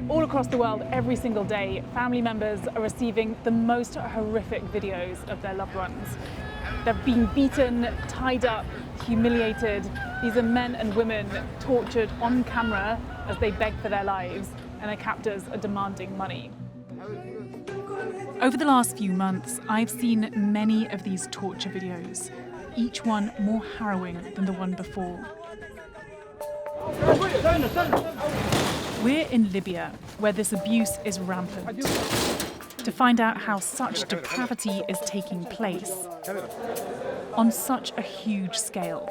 All across the world, every single day, family members are receiving the most horrific videos of their loved ones. They're being beaten, tied up, humiliated. These are men and women tortured on camera as they beg for their lives, and their captors are demanding money. Over the last few months, I've seen many of these torture videos, each one more harrowing than the one before. We're in Libya, where this abuse is rampant, to find out how such depravity is taking place on such a huge scale,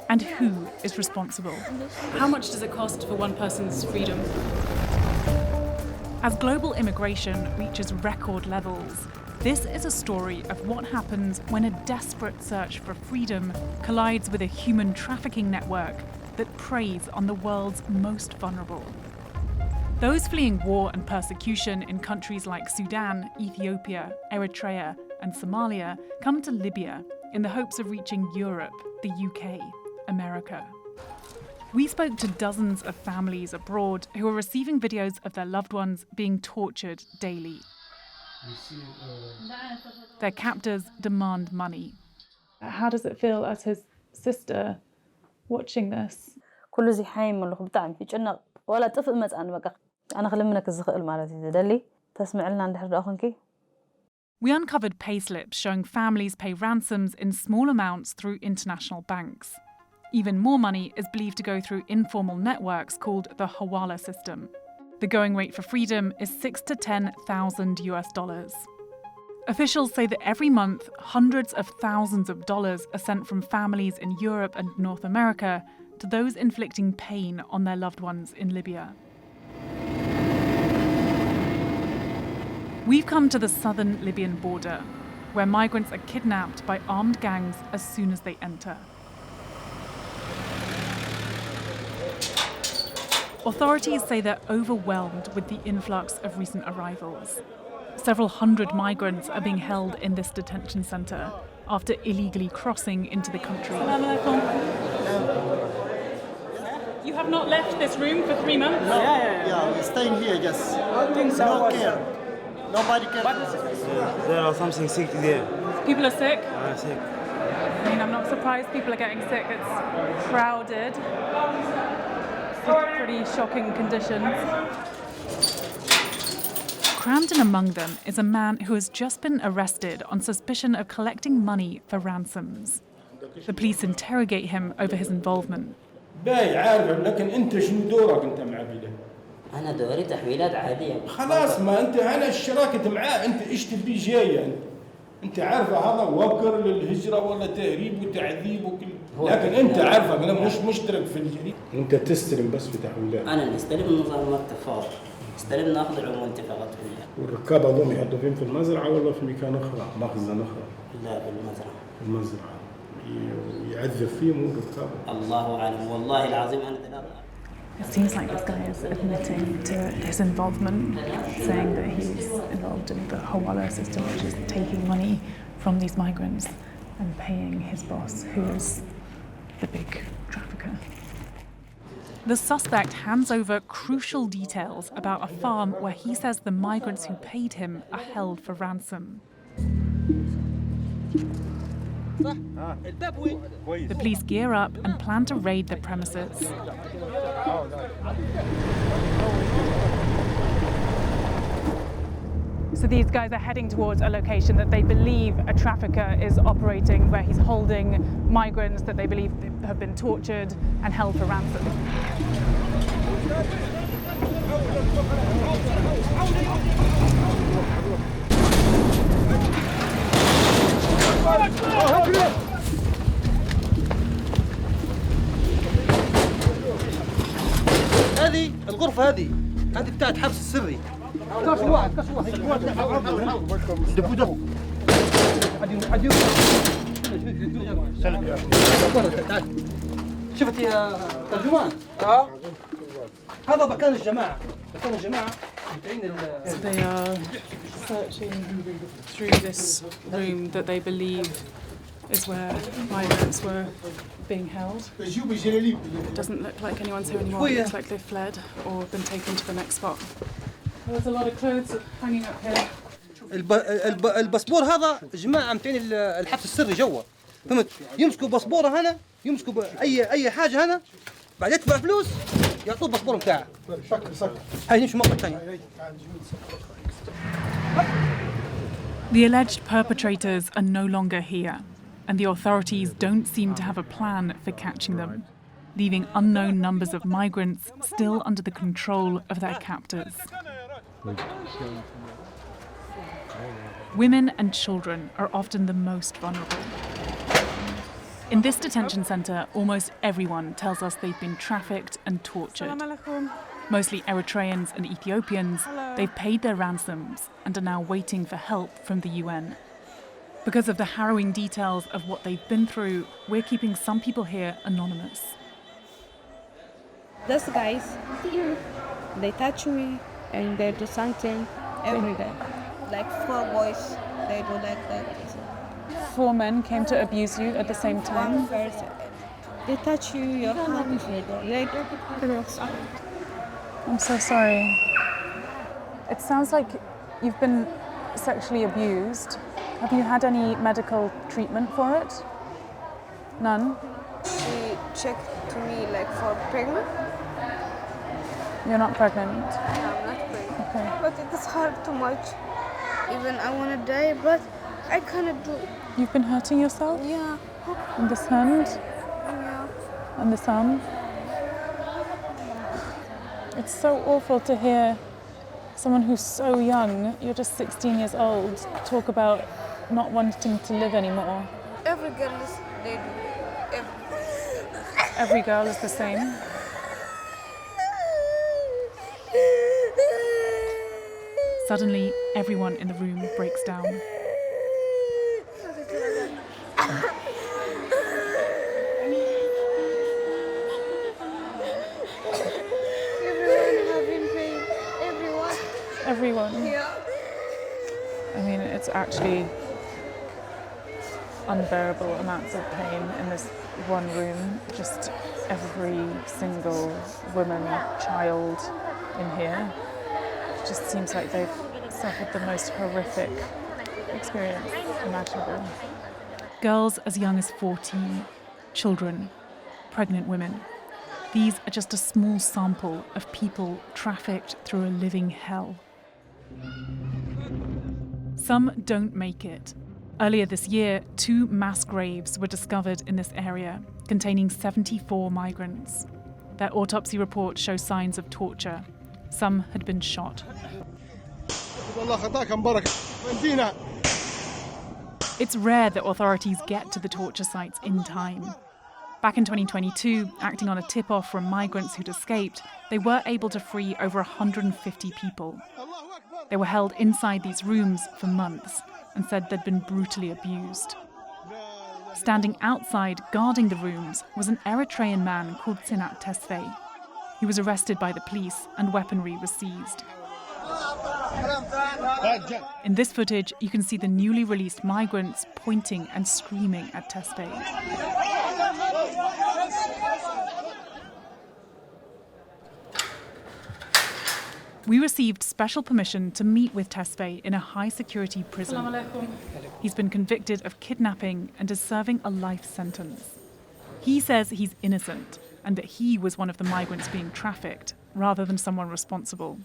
and who is responsible. How much does it cost for one person's freedom? As global immigration reaches record levels, this is a story of what happens when a desperate search for freedom collides with a human trafficking network that preys on the world's most vulnerable. Those fleeing war and persecution in countries like Sudan, Ethiopia, Eritrea, and Somalia come to Libya in the hopes of reaching Europe, the UK, America. We spoke to dozens of families abroad who are receiving videos of their loved ones being tortured daily. Their captors demand money. How does it feel as his sister watching this? We uncovered payslips showing families pay ransoms in small amounts through international banks. Even more money is believed to go through informal networks called the Hawala system. The going rate for freedom is $6,000 to $10,000. Officials say that every month, hundreds of thousands of dollars are sent from families in Europe and North America to those inflicting pain on their loved ones in Libya. We've come to the southern Libyan border, where migrants are kidnapped by armed gangs as soon as they enter. Authorities say they're overwhelmed with the influx of recent arrivals. Several hundred migrants are being held in this detention centre after illegally crossing into the country. You have not left this room for 3 months? Yeah, we're staying here, yes. No care. Nobody cares. There are something sick there. People are sick? Sick. I mean, I'm not surprised people are getting sick. It's crowded. Pretty shocking conditions. Crammed in among them is a man who has just been arrested on suspicion of collecting money for ransoms. The police interrogate him over his involvement. أنا دوري تحويلات عادية. خلاص ما أنا اشتراكت معاه أنت إيش تبي جاي أنت عارفة هذا وكر للهجرة ولا تهريب وتعذيب وكل لكن أنت عارفة أنا مش مشترك في الجريمة. أنت تستلم بس في تحويلات. أنا نستلم نظام اتفاق. نستلم ناخذ العموم اتفاقات كلها. والركاب هذول يحطوا فين في المزرعة ولا في مكان آخر مخزن آخر؟ لا بالمزرعة. المزرعة يعذب فيهم الركاب. الله أعلم والله العظيم أنا ثلاثة. It seems like this guy is admitting to his involvement, saying that he's involved in the Hawala system, which is taking money from these migrants and paying his boss, who is the big trafficker. The suspect hands over crucial details about a farm where he says the migrants who paid him are held for ransom. The police gear up and plan to raid the premises. So these guys are heading towards a location that they believe a trafficker is operating, where he's holding migrants that they believe have been tortured and held for ransom. هذه الغرفة هذه بتاعت حبس السري. كاس واحد دبو دبو. شفت يا ترجمان؟ هذا مكان الجماعة. So they are searching through this room that they believe is where migrants were being held. It doesn't look like anyone's here anymore. It looks like they've fled or been taken to the next spot. There's a lot of clothes hanging up here. الباسبور هذا جماعة متين الحبس السري جوا، فهمت؟ يمسكوا باسبوره هنا، يمسكوا أي حاجة هنا، بعد يدفع فلوس يعطوه الباسبور متاعه. هاي نمشي مرة ثانية. The alleged perpetrators are no longer here, and the authorities don't seem to have a plan for catching them, leaving unknown numbers of migrants still under the control of their captors. Women and children are often the most vulnerable. In this detention centre, almost everyone tells us they've been trafficked and tortured. Mostly Eritreans and Ethiopians, they've paid their ransoms and are now waiting for help from the UN. Because of the harrowing details of what they've been through, we're keeping some people here anonymous. Those guys, they touch me and they do something every day. Like 4 boys, they do like that. 4 men came to abuse you at the same time? One person. They touch you, your hand, they do. I'm so sorry. It sounds like you've been sexually abused. Have you had any medical treatment for it? None? She checked to me like for pregnant. You're not pregnant? No, I'm not pregnant. Okay. But it is hard too much. Even I want to die, but I cannot do it. You've been hurting yourself? Yeah. In this hand? Yeah. And this arm? It's so awful to hear someone who's so young, you're just 16 years old, talk about not wanting to live anymore. Every girl is, they do. Every girl is the same. Suddenly, everyone in the room breaks down. Everyone having pain. Everyone? Yeah. I mean, it's actually unbearable amounts of pain in this one room. Just every single woman, child in here. It just seems like they've suffered the most horrific experience imaginable. Girls as young as 14, children, pregnant women. These are just a small sample of people trafficked through a living hell. Some don't make it. Earlier this year, 2 mass graves were discovered in this area, containing 74 migrants. Their autopsy report shows signs of torture. Some had been shot. It's rare that authorities get to the torture sites in time. Back in 2022, acting on a tip-off from migrants who'd escaped, they were able to free over 150 people. They were held inside these rooms for months and said they'd been brutally abused. Standing outside, guarding the rooms, was an Eritrean man called Sinat Tesfaye. He was arrested by the police and weaponry was seized. In this footage, you can see the newly released migrants pointing and screaming at Tesfaye. We received special permission to meet with Tesfaye in a high-security prison. He's been convicted of kidnapping and is serving a life sentence. He says he's innocent and that he was one of the migrants being trafficked, rather than someone responsible.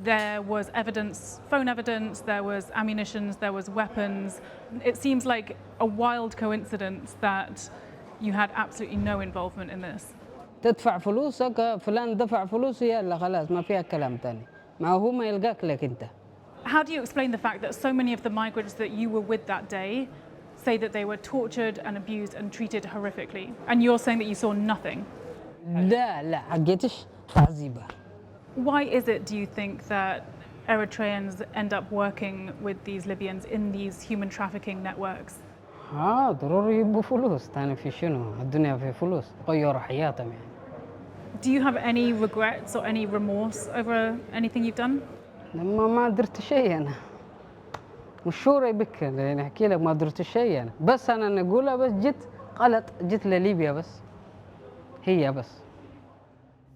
There was evidence, phone evidence, there was ammunition, there was weapons. It seems like a wild coincidence that you had absolutely no involvement in this. تدفع فلوسك فلان دفع فلوسي يلا خلاص ما فيها كلام تاني ما هو ما يلقاك لك انت. How do you explain the fact that so many of the migrants that you were with that day say that they were tortured and abused and treated horrifically, and you're saying that you saw nothing? لا حقيتش عذيبة. Why is it, do you think, that Eritreans end up working with these Libyans in these human trafficking networks? ضروري يبوا فلوس تاني في شنو الدنيا في فلوس غيروا حياتهم يعني. Do you have any regrets or any remorse over anything you've done? لما ما درت شيء أنا مش شوري بك يعني أحكي لك ما درت شيء أنا بس أنا نقولها بس جيت غلط جيت لليبيا بس هي بس.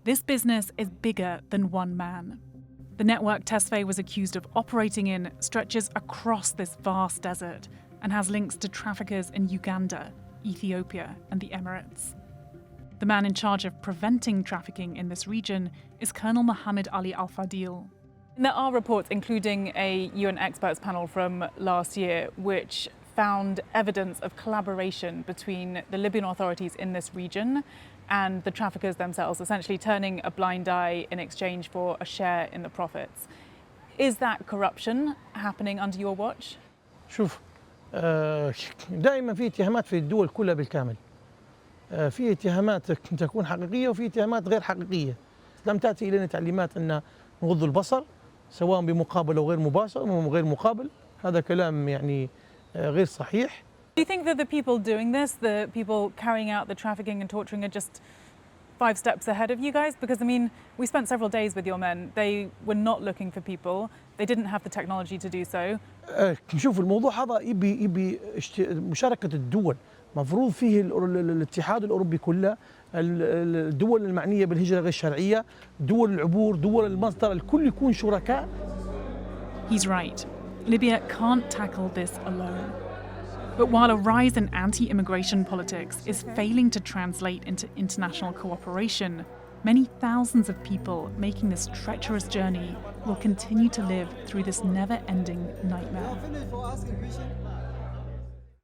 This business is bigger than one man. The network Tesfaye was accused of operating in stretches across this vast desert and has links to traffickers in Uganda, Ethiopia, and the Emirates. The man in charge of preventing trafficking in this region is Colonel Mohammed Ali Al-Fadil. There are reports, including a UN experts panel from last year, which found evidence of collaboration between the Libyan authorities in this region and the traffickers themselves, essentially turning a blind eye in exchange for a share in the profits. Is that corruption happening under your watch? شوف دائما في اتهامات في الدول كلها بالكامل. في اتهامات تكون حقيقية وفي اتهامات غير حقيقية. لم تأتي إلينا تعليمات أن نغض البصر سواء بمقابل أو غير مباشر أو غير مقابل. هذا كلام يعني غير صحيح. Do you think that the people doing this, the people carrying out the trafficking and torturing, are just 5 steps ahead of you guys? Because I mean, we spent several days with your men. They were not looking for people. They didn't have the technology to do so. شوف الموضوع هذا يبي مشاركة الدول. مفروض فيه الاتحاد الأوروبي كله، الدول المعنية بالهجرة غير الشرعية، دول العبور، دول المصدر، الكل يكون شركاء. He's right. Libya can't tackle this alone. But while a rise in anti-immigration politics is failing to translate into international cooperation, many thousands of people making this treacherous journey will continue to live through this never-ending nightmare.